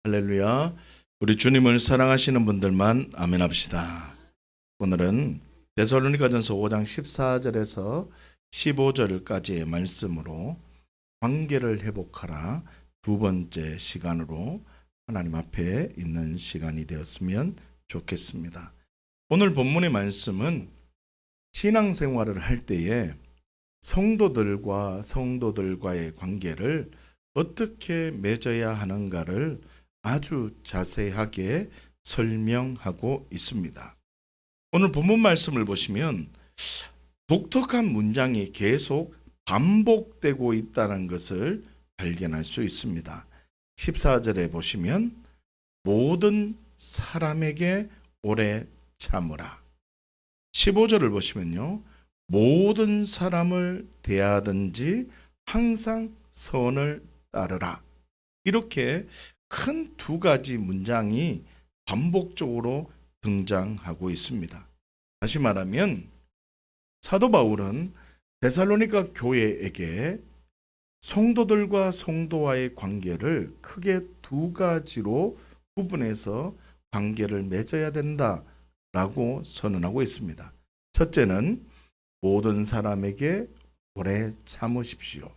할렐루야. 우리 주님을 사랑하시는 분들만 아멘 합시다. 오늘은 데살로니가전서 5장 14절에서 15절까지의 말씀으로 관계를 회복하라 두 번째 시간으로 하나님 앞에 있는 시간이 되었으면 좋겠습니다. 오늘 본문의 말씀은 신앙생활을 할 때에 성도들과의 관계를 어떻게 맺어야 하는가를 아주 자세하게 설명하고 있습니다. 오늘 본문 말씀을 보시면 독특한 문장이 계속 반복되고 있다는 것을 발견할 수 있습니다. 14절에 보시면 모든 사람에게 오래 참으라. 15절을 보시면요. 모든 사람을 대하든지 항상 선을 따르라. 이렇게 큰 두 가지 문장이 반복적으로 등장하고 있습니다. 다시 말하면 사도 바울은 데살로니가 교회에게 성도들과 성도와의 관계를 크게 두 가지로 구분해서 관계를 맺어야 된다라고 선언하고 있습니다. 첫째는 모든 사람에게 오래 참으십시오.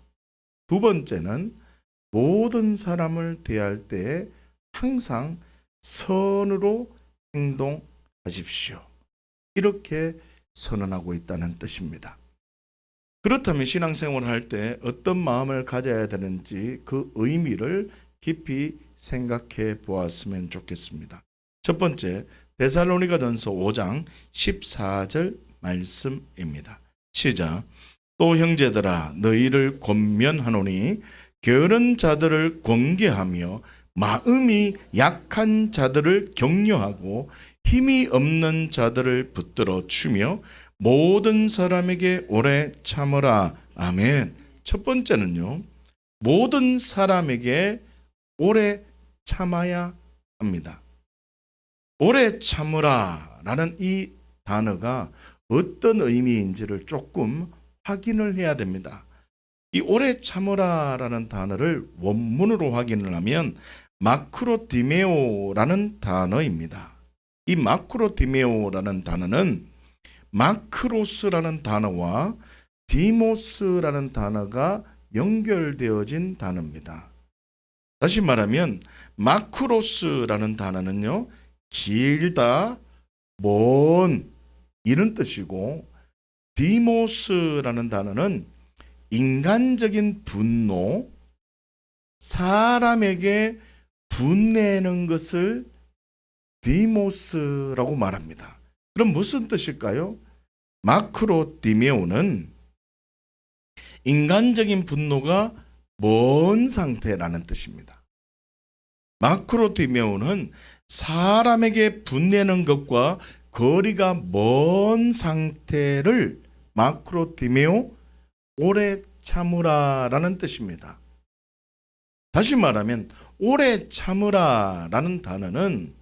두 번째는 모든 사람을 대할 때 항상 선으로 행동하십시오. 이렇게 선언하고 있다는 뜻입니다. 그렇다면 신앙생활을 할 때 어떤 마음을 가져야 되는지 그 의미를 깊이 생각해 보았으면 좋겠습니다. 첫 번째, 데살로니가전서 5장 14절 말씀입니다. 시작. 또 형제들아 너희를 권면하노니 게으른 자들을 권계하며 마음이 약한 자들을 격려하고 힘이 없는 자들을 붙들어 주며 모든 사람에게 오래 참으라. 아멘. 첫 번째는요. 모든 사람에게 오래 참아야 합니다. 오래 참으라 라는 이 단어가 어떤 의미인지를 조금 확인을 해야 됩니다. 이 오래 참으라 라는 단어를 원문으로 확인을 하면 마크로디메오라는 단어입니다. 이 마크로디메오라는 단어는 마크로스라는 단어와 디모스라는 단어가 연결되어진 단어입니다. 다시 말하면 마크로스라는 단어는요, 길다, 먼 이런 뜻이고, 디모스라는 단어는 인간적인 분노, 사람에게 분내는 것을 디모스라고 말합니다. 그럼 무슨 뜻일까요? 마크로디메오는 인간적인 분노가 먼 상태라는 뜻입니다. 마크로디메오는 사람에게 분내는 것과 거리가 먼 상태를 마크로디메오 오래 참으라라는 뜻입니다. 다시 말하면 오래 참으라라는 단어는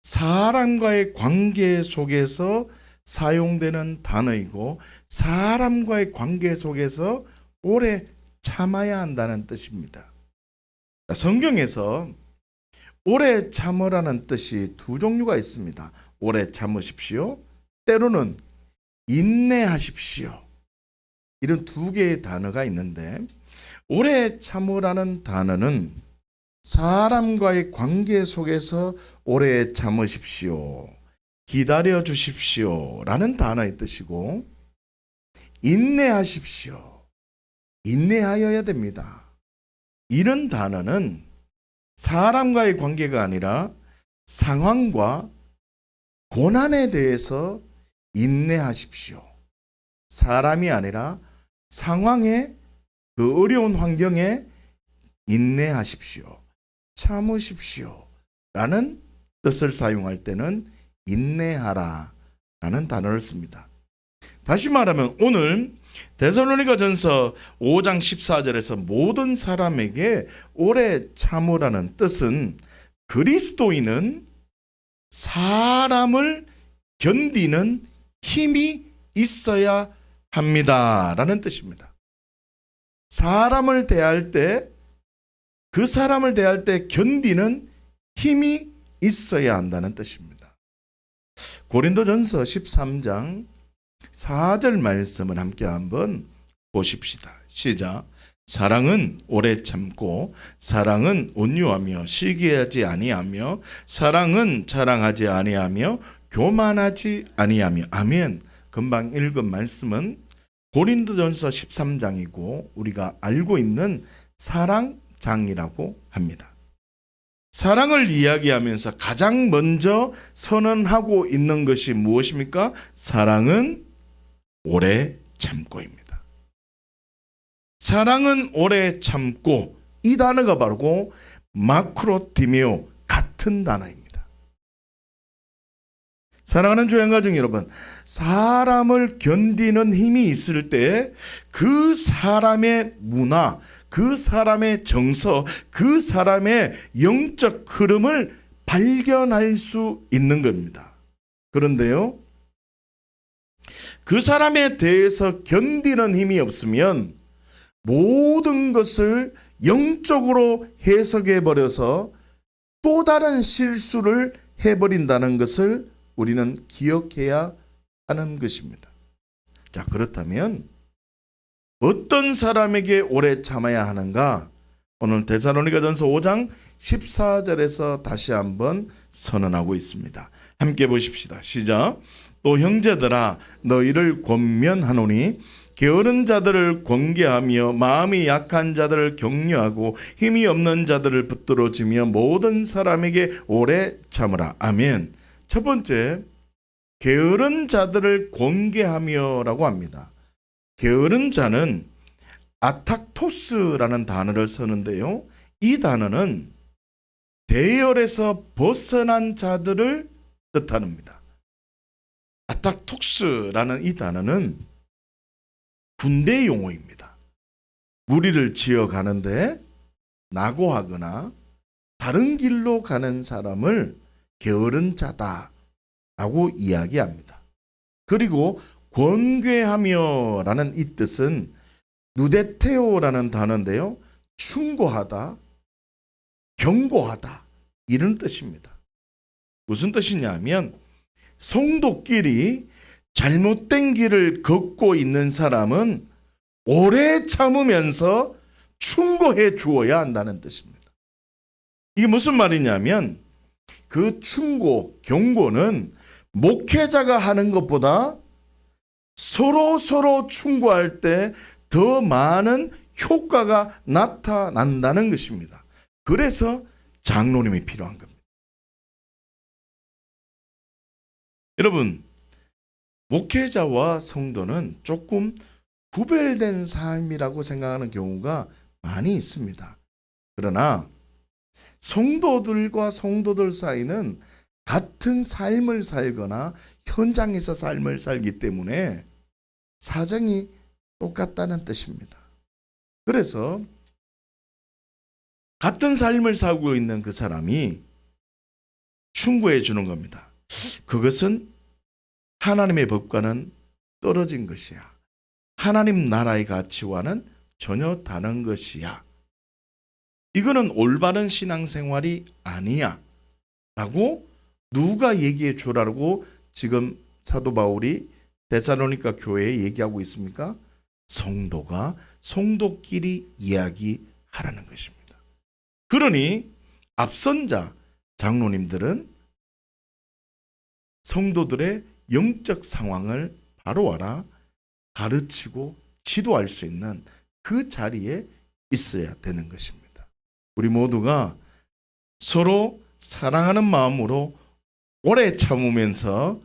사람과의 관계 속에서 사용되는 단어이고 사람과의 관계 속에서 오래 참아야 한다는 뜻입니다. 성경에서 오래 참으라는 뜻이 두 종류가 있습니다. 오래 참으십시오. 때로는 인내하십시오. 이런 두 개의 단어가 있는데 오래 참으라는 단어는 사람과의 관계 속에서 오래 참으십시오. 기다려 주십시오. 라는 단어의 뜻이고 인내하십시오. 인내하여야 됩니다. 이런 단어는 사람과의 관계가 아니라 상황과 고난에 대해서 인내하십시오. 사람이 아니라 상황에 그 어려운 환경에 인내하십시오. 참으십시오. 라는 뜻을 사용할 때는 인내하라 라는 단어를 씁니다. 다시 말하면 오늘 데살로니가전서 5장 14절에서 모든 사람에게 오래 참으라는 뜻은 그리스도인은 사람을 견디는 힘이 있어야 합니다 라는 뜻입니다. 사람을 대할 때 그 사람을 대할 때 견디는 힘이 있어야 한다는 뜻입니다. 고린도전서 13장 4절 말씀을 함께 한번 보십시다. 시작. 사랑은 오래 참고 사랑은 온유하며 시기하지 아니하며 사랑은 자랑하지 아니하며 교만하지 아니하며. 아멘. 금방 읽은 말씀은 고린도전서 13장이고 우리가 알고 있는 사랑장이라고 합니다. 사랑을 이야기하면서 가장 먼저 선언하고 있는 것이 무엇입니까? 사랑은 오래 참고입니다. 사랑은 오래 참고, 이 단어가 바로 마크로티미오, 같은 단어입니다. 사랑하는 조양가족 여러분, 사람을 견디는 힘이 있을 때 그 사람의 문화, 그 사람의 정서, 그 사람의 영적 흐름을 발견할 수 있는 겁니다. 그런데요, 그 사람에 대해서 견디는 힘이 없으면 모든 것을 영적으로 해석해버려서 또 다른 실수를 해버린다는 것을 우리는 기억해야 하는 것입니다. 자, 그렇다면 어떤 사람에게 오래 참아야 하는가? 오늘 데살로니가전서 5장 14절에서 다시 한번 선언하고 있습니다. 함께 보십시다. 시작. 또 형제들아 너희를 권면하노니 게으른 자들을 권계하며 마음이 약한 자들을 격려하고 힘이 없는 자들을 붙들어주며 모든 사람에게 오래 참으라. 아멘. 첫 번째, 게으른 자들을 권계하며라고 합니다. 게으른 자는 아탁토스라는 단어를 쓰는데요. 이 단어는 대열에서 벗어난 자들을 뜻합니다. 아탁톡스라는 이 단어는 군대 용어입니다. 무리를 지어 가는데 낙오하거나 다른 길로 가는 사람을 게으른 자다라고 이야기합니다. 그리고 권괴하며 라는 이 뜻은 누데테오라는 단어인데요. 충고하다, 경고하다 이런 뜻입니다. 무슨 뜻이냐면 성도끼리 잘못된 길을 걷고 있는 사람은 오래 참으면서 충고해 주어야 한다는 뜻입니다. 이게 무슨 말이냐면 그 충고, 경고는 목회자가 하는 것보다 서로 충고할 때 더 많은 효과가 나타난다는 것입니다. 그래서 장로님이 필요한 겁니다. 여러분, 목회자와 성도는 조금 구별된 삶이라고 생각하는 경우가 많이 있습니다. 그러나 성도들과 성도들 사이는 같은 삶을 살거나 현장에서 삶을 살기 때문에 사정이 똑같다는 뜻입니다. 그래서 같은 삶을 살고 있는 그 사람이 충고해 주는 겁니다. 그것은 하나님의 법과는 떨어진 것이야. 하나님 나라의 가치와는 전혀 다른 것이야. 이거는 올바른 신앙생활이 아니야 라고 누가 얘기해 주라고 지금 사도 바울이 데살로니가 교회에 얘기하고 있습니까? 성도가 성도끼리 이야기하라는 것입니다. 그러니 앞선 자 장로님들은 성도들의 영적 상황을 바로 알아 가르치고 지도할 수 있는 그 자리에 있어야 되는 것입니다. 우리 모두가 서로 사랑하는 마음으로 오래 참으면서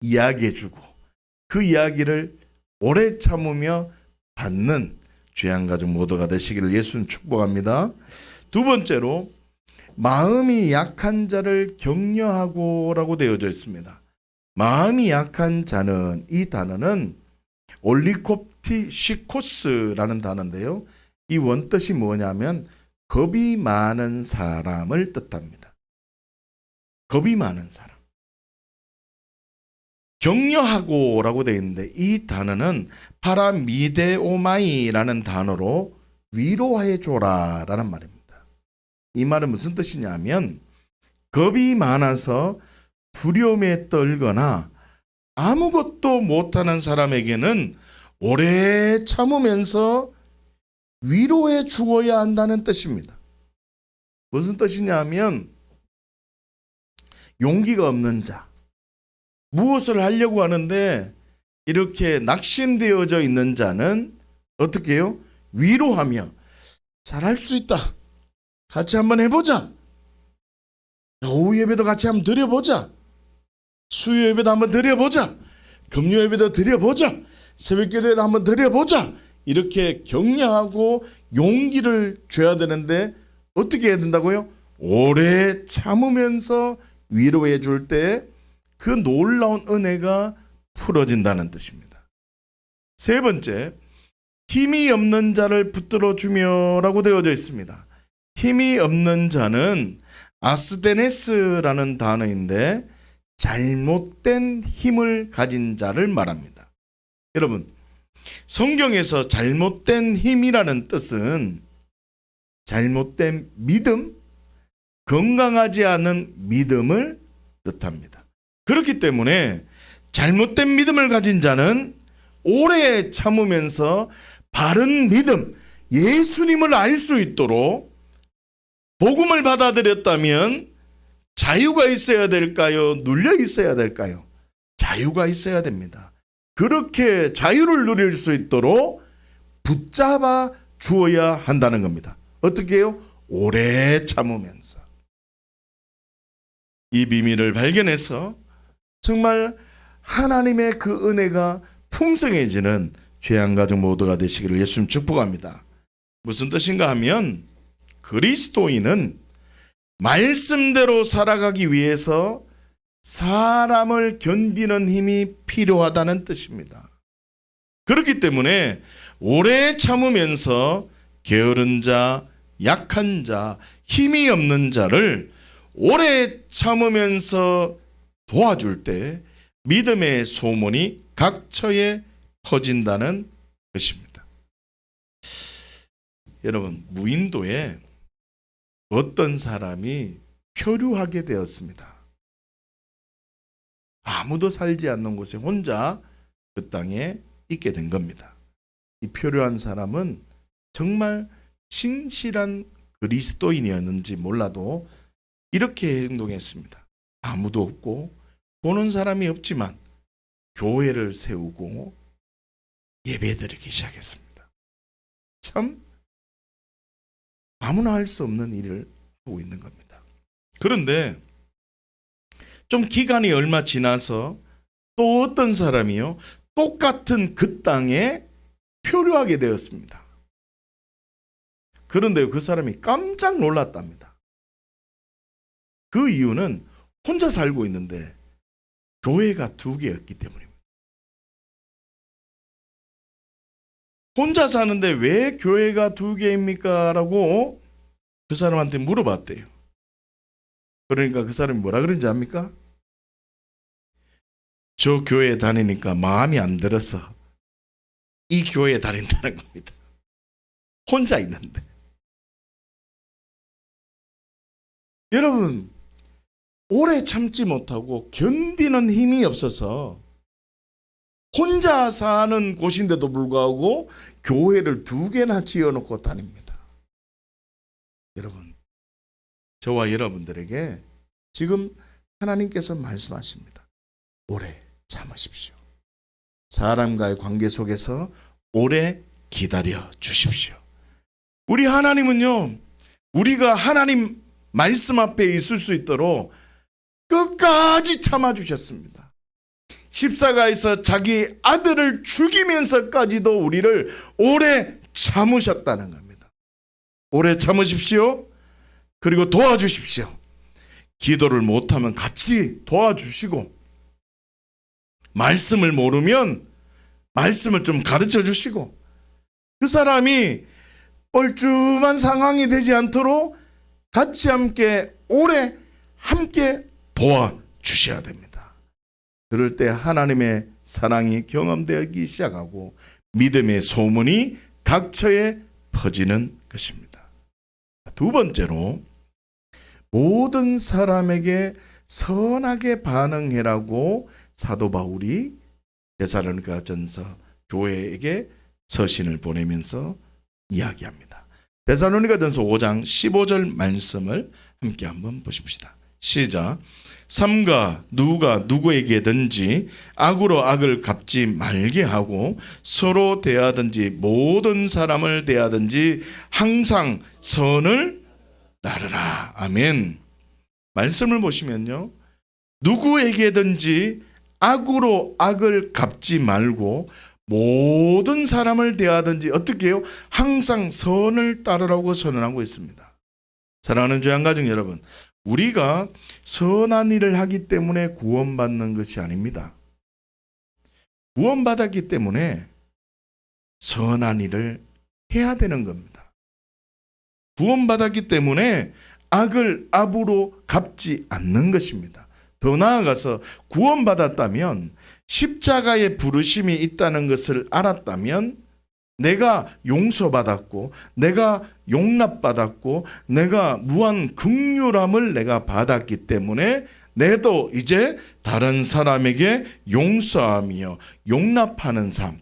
이야기해주고 그 이야기를 오래 참으며 받는 귀한 가족 모두가 되시기를 예수님 축복합니다. 두 번째로 마음이 약한 자를 격려하고라고 되어져 있습니다. 마음이 약한 자는, 이 단어는 올리콥티시코스라는 단어인데요. 이 원뜻이 뭐냐면 겁이 많은 사람을 뜻합니다. 겁이 많은 사람. 격려하고라고 되어 있는데 이 단어는 파라미데오마이라는 단어로 위로해 줘라라는 말입니다. 이 말은 무슨 뜻이냐면 겁이 많아서 두려움에 떨거나 아무것도 못하는 사람에게는 오래 참으면서 위로해 주어야 한다는 뜻입니다. 무슨 뜻이냐면 용기가 없는 자, 무엇을 하려고 하는데 이렇게 낙심되어져 있는 자는 어떻게 해요? 위로하며 잘할 수 있다. 같이 한번 해보자. 오후 예배도 같이 한번 드려보자. 수요 예배도 한번 드려보자. 금요 예배도 드려보자. 새벽 기도에도 한번 드려보자. 이렇게 격려하고 용기를 줘야 되는데 어떻게 해야 된다고요? 오래 참으면서 위로해 줄 때 그 놀라운 은혜가 풀어진다는 뜻입니다. 세 번째, 힘이 없는 자를 붙들어 주며라고 되어져 있습니다. 힘이 없는 자는 아스데네스라는 단어인데 잘못된 힘을 가진 자를 말합니다. 여러분, 성경에서 잘못된 힘이라는 뜻은 잘못된 믿음, 건강하지 않은 믿음을 뜻합니다. 그렇기 때문에 잘못된 믿음을 가진 자는 오래 참으면서 바른 믿음, 예수님을 알 수 있도록 복음을 받아들였다면 자유가 있어야 될까요? 눌려 있어야 될까요? 자유가 있어야 됩니다. 그렇게 자유를 누릴 수 있도록 붙잡아 주어야 한다는 겁니다. 어떻게 해요? 오래 참으면서. 이 비밀을 발견해서 정말 하나님의 그 은혜가 풍성해지는 죄안가족 모두가 되시기를 예수님 축복합니다. 무슨 뜻인가 하면 그리스도인은 말씀대로 살아가기 위해서 사람을 견디는 힘이 필요하다는 뜻입니다. 그렇기 때문에 오래 참으면서 게으른 자, 약한 자, 힘이 없는 자를 오래 참으면서 도와줄 때 믿음의 소문이 각처에 퍼진다는 것입니다. 여러분, 무인도에 어떤 사람이 표류하게 되었습니다. 아무도 살지 않는 곳에 혼자 그 땅에 있게 된 겁니다. 이 표류한 사람은 정말 신실한 그리스도인이었는지 몰라도 이렇게 행동했습니다. 아무도 없고 보는 사람이 없지만 교회를 세우고 예배드리기 시작했습니다. 참 아무나 할 수 없는 일을 하고 있는 겁니다. 그런데 좀 기간이 얼마 지나서 또 어떤 사람이요, 똑같은 그 땅에 표류하게 되었습니다. 그런데 그 사람이 깜짝 놀랐답니다. 그 이유는 혼자 살고 있는데 교회가 2개였기 때문입니다. 혼자 사는데 왜 교회가 2개입니까? 라고 그 사람한테 물어봤대요. 그러니까 그 사람이 뭐라 그런지 압니까? 저 교회에 다니니까 마음이 안 들어서 이 교회에 다닌다는 겁니다. 혼자 있는데. 여러분, 오래 참지 못하고 견디는 힘이 없어서 혼자 사는 곳인데도 불구하고 교회를 2개나 지어놓고 다닙니다. 여러분, 저와 여러분들에게 지금 하나님께서 말씀하십니다. 오래 참으십시오. 사람과의 관계 속에서 오래 기다려 주십시오. 우리 하나님은요, 우리가 하나님 말씀 앞에 있을 수 있도록 끝까지 참아주셨습니다. 십자가에서 자기 아들을 죽이면서까지도 우리를 오래 참으셨다는 겁니다. 오래 참으십시오. 그리고 도와주십시오. 기도를 못하면 같이 도와주시고, 말씀을 모르면 말씀을 좀 가르쳐 주시고, 그 사람이 뻘쭘한 상황이 되지 않도록 같이 함께 오래 함께 도와주셔야 됩니다. 그럴 때 하나님의 사랑이 경험되기 시작하고 믿음의 소문이 각처에 퍼지는 것입니다. 2번째로 모든 사람에게 선하게 반응해라고 사도 바울이 데살로니가전서 교회에게 서신을 보내면서 이야기합니다. 데살로니가전서 5장 15절 말씀을 함께 한번 보십시다. 시작. 삼가 누가 누구에게든지 악으로 악을 갚지 말게 하고 서로 대하든지 모든 사람을 대하든지 항상 선을 따르라. 아멘. 말씀을 보시면요, 누구에게든지 악으로 악을 갚지 말고 모든 사람을 대하든지 어떻게 해요? 항상 선을 따르라고 선언하고 있습니다. 사랑하는 주양가족 여러분, 우리가 선한 일을 하기 때문에 구원받는 것이 아닙니다. 구원받았기 때문에 선한 일을 해야 되는 겁니다. 구원받았기 때문에 악을 악으로 갚지 않는 것입니다. 더 나아가서 구원받았다면 십자가의 부르심이 있다는 것을 알았다면 내가 용서받았고 내가 용납받았고 내가 무한 긍휼함을 내가 받았기 때문에 내도 이제 다른 사람에게 용서하며 용납하는 삶,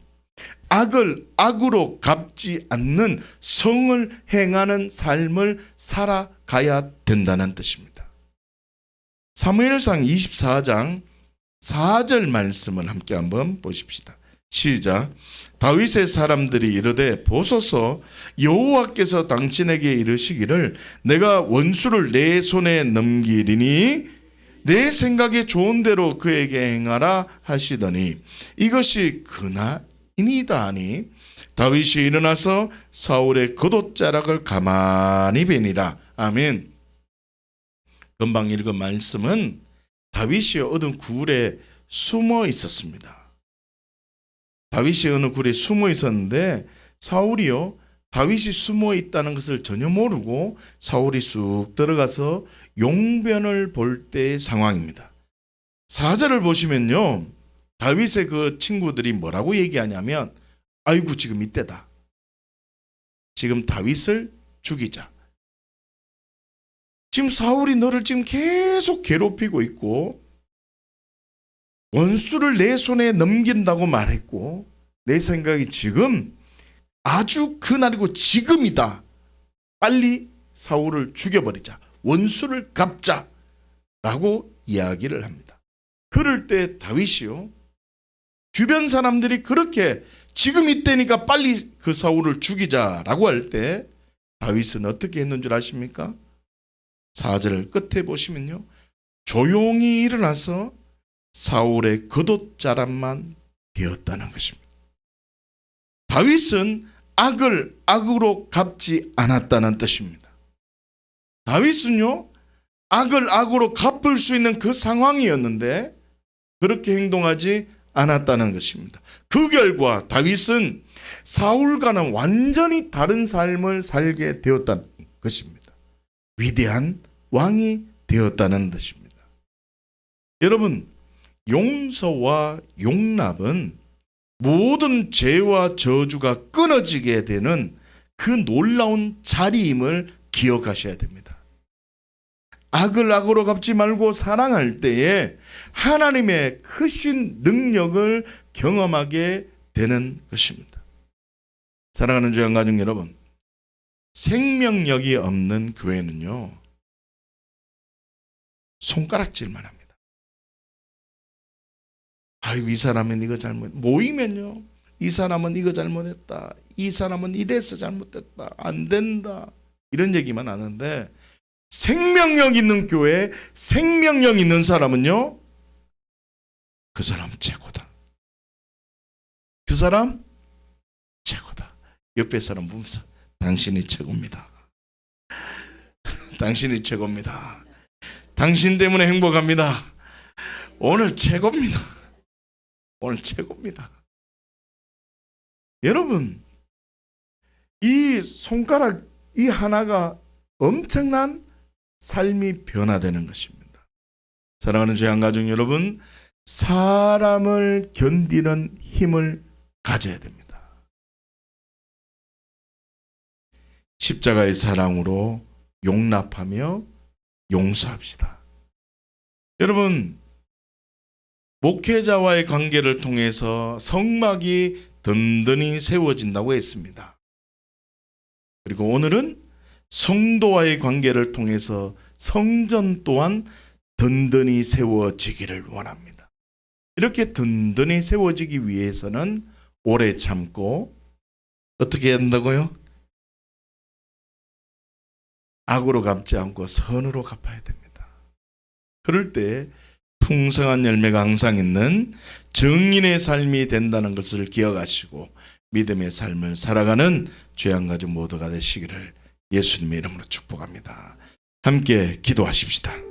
악을 악으로 갚지 않는 성을 행하는 삶을 살아가야 된다는 뜻입니다. 사무엘상 24장 4절 말씀을 함께 한번 보십시다. 시작. 다윗의 사람들이 이르되 보소서 여호와께서 당신에게 이르시기를 내가 원수를 내 손에 넘기리니 내 생각에 좋은 대로 그에게 행하라 하시더니 이것이 그나이니이다 하니 다윗이 일어나서 사울의 겉옷자락을 가만히 베니라. 아멘. 금방 읽은 말씀은 다윗이 어떤 굴에 숨어 있었습니다. 다윗이 어느 굴에 숨어 있었는데 사울이요, 다윗이 숨어 있다는 것을 전혀 모르고 사울이 쑥 들어가서 용변을 볼 때의 상황입니다. 4절을 보시면요, 다윗의 그 친구들이 뭐라고 얘기하냐면 아이고 지금 이때다. 지금 다윗을 죽이자. 지금 사울이 너를 지금 계속 괴롭히고 있고 원수를 내 손에 넘긴다고 말했고 내 생각이 지금 아주 그날이고 지금이다. 빨리 사울을 죽여버리자. 원수를 갚자. 라고 이야기를 합니다. 그럴 때 다윗이요, 주변 사람들이 그렇게 지금 이때니까 빨리 그 사울을 죽이자라고 할 때 다윗은 어떻게 했는 줄 아십니까? 4절 끝에 보시면요, 조용히 일어나서 사울의 겉옷자락만 베었다는 것입니다. 다윗은 악을 악으로 갚지 않았다는 뜻입니다. 다윗은요, 악을 악으로 갚을 수 있는 그 상황이었는데 그렇게 행동하지 않았다는 것입니다. 그 결과 다윗은 사울과는 완전히 다른 삶을 살게 되었다는 것입니다. 위대한 왕이 되었다는 뜻입니다. 여러분, 용서와 용납은 모든 죄와 저주가 끊어지게 되는 그 놀라운 자리임을 기억하셔야 됩니다. 악을 악으로 갚지 말고 사랑할 때에 하나님의 크신 능력을 경험하게 되는 것입니다. 사랑하는 주양가족 여러분, 생명력이 없는 교회는요, 손가락질만 합니다. 아이고 이 사람은 이거 잘못, 모이면요, 이 사람은 이거 잘못했다, 이 사람은 이래서 잘못됐다, 안 된다, 이런 얘기만 하는데 생명력 있는 교회, 생명력 있는 사람은요, 그 사람 최고다. 그 사람 최고다. 옆에 사람 보면서 당신이 최고입니다. 당신이 최고입니다. 당신 때문에 행복합니다. 오늘 최고입니다. 오늘 최고입니다. 여러분, 이 손가락 이 하나가 엄청난 삶이 변화되는 것입니다. 사랑하는 주양가족 여러분, 사람을 견디는 힘을 가져야 됩니다. 십자가의 사랑으로 용납하며 용서합시다. 여러분, 목회자와의 관계를 통해서 성막이 든든히 세워진다고 했습니다. 그리고 오늘은 성도와의 관계를 통해서 성전 또한 든든히 세워지기를 원합니다. 이렇게 든든히 세워지기 위해서는 오래 참고 어떻게 해야 된다고요? 악으로 갚지 않고 선으로 갚아야 됩니다. 그럴 때 풍성한 열매가 항상 있는 정인의 삶이 된다는 것을 기억하시고 믿음의 삶을 살아가는 죄안 가족 모두가 되시기를 예수님의 이름으로 축복합니다. 함께 기도하십시다.